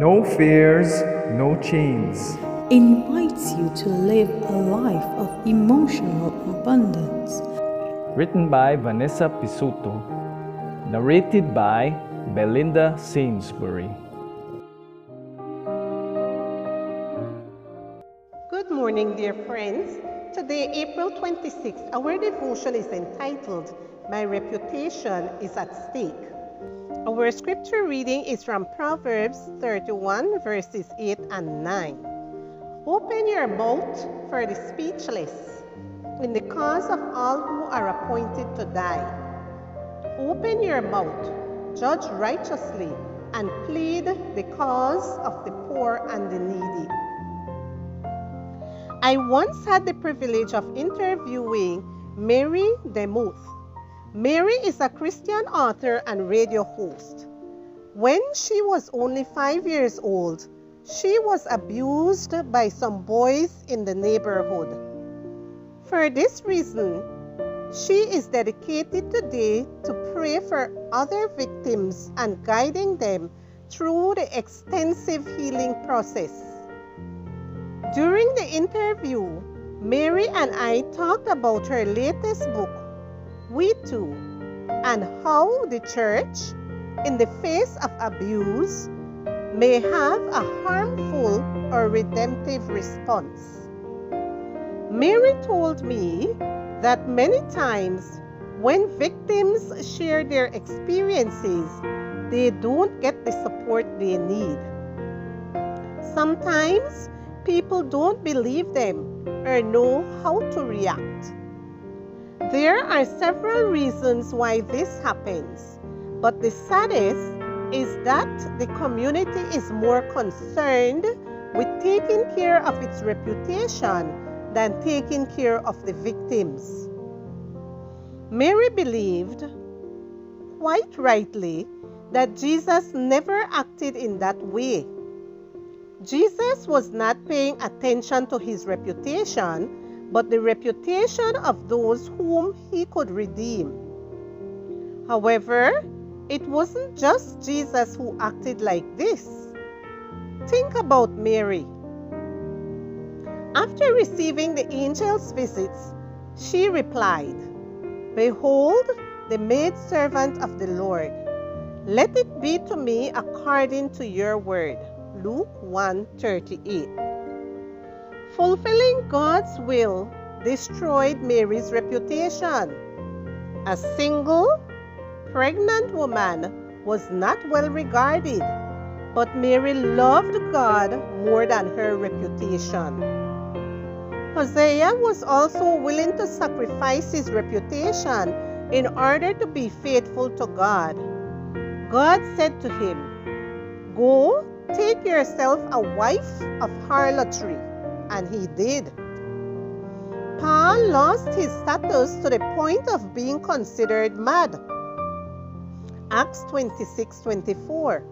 No fears, no chains. Invites you to live a life of emotional abundance. Written by Vanessa Pisuto. Narrated by Belinda Sainsbury. Good morning, dear friends. Today, April 26th, our devotion is entitled, My Reputation is at Stake. Our scripture reading is from Proverbs 31, verses 8 and 9. Open your mouth for the speechless, in the cause of all who are appointed to die. Open your mouth, judge righteously, and plead the cause of the poor and the needy. I once had the privilege of interviewing Mary DeMuth. Mary is a Christian author and radio host. When she was only 5 years old, she was abused by some boys in the neighborhood. For this reason, she is dedicated today to pray for other victims and guiding them through the extensive healing process. During the interview, Mary and I talked about her latest book, We Too, and how the church, in the face of abuse, may have a harmful or redemptive response. Mary told me that many times when victims share their experiences, they don't get the support they need. Sometimes people don't believe them or know how to react. There are several reasons why this happens, but the saddest is that the community is more concerned with taking care of its reputation than taking care of the victims. Mary believed, quite rightly, that Jesus never acted in that way. Jesus was not paying attention to his reputation, but the reputation of those whom he could redeem. However, it wasn't just Jesus who acted like this. Think about Mary. After receiving the angel's visits, she replied, "Behold, the maidservant of the Lord. Let it be to me according to your word." Luke 1:38. Fulfilling God's will destroyed Mary's reputation. A single, pregnant woman was not well regarded, but Mary loved God more than her reputation. Hosea was also willing to sacrifice his reputation in order to be faithful to God. God said to him, "Go, take yourself a wife of harlotry," and he did. Paul lost his status to the point of being considered mad. Acts 26:24.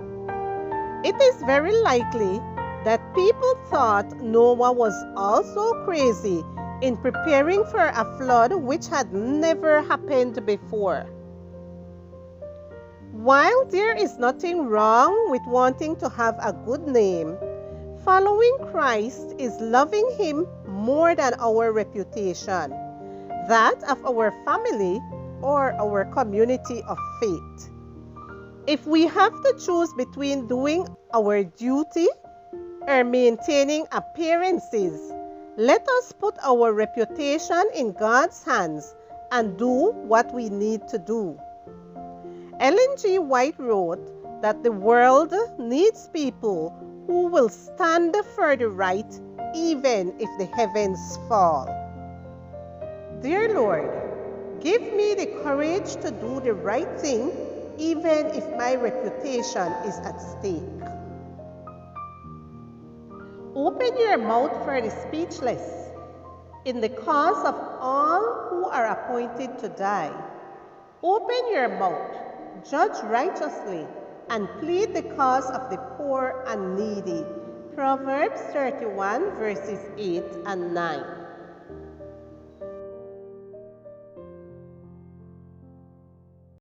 It is very likely that people thought Noah was also crazy in preparing for a flood which had never happened before. While there is nothing wrong with wanting to have a good name, following Christ is loving him more than our reputation, that of our family or our community of faith. If we have to choose between doing our duty or maintaining appearances, let us put our reputation in God's hands and do what we need to do. Ellen G. White wrote that the world needs people who will stand for the right even if the heavens fall. Dear Lord, give me the courage to do the right thing even if my reputation is at stake. Open your mouth for the speechless, in the cause of all who are appointed to die. Open your mouth, judge righteously, and plead the cause of the poor and needy. Proverbs 31, verses 8 and 9.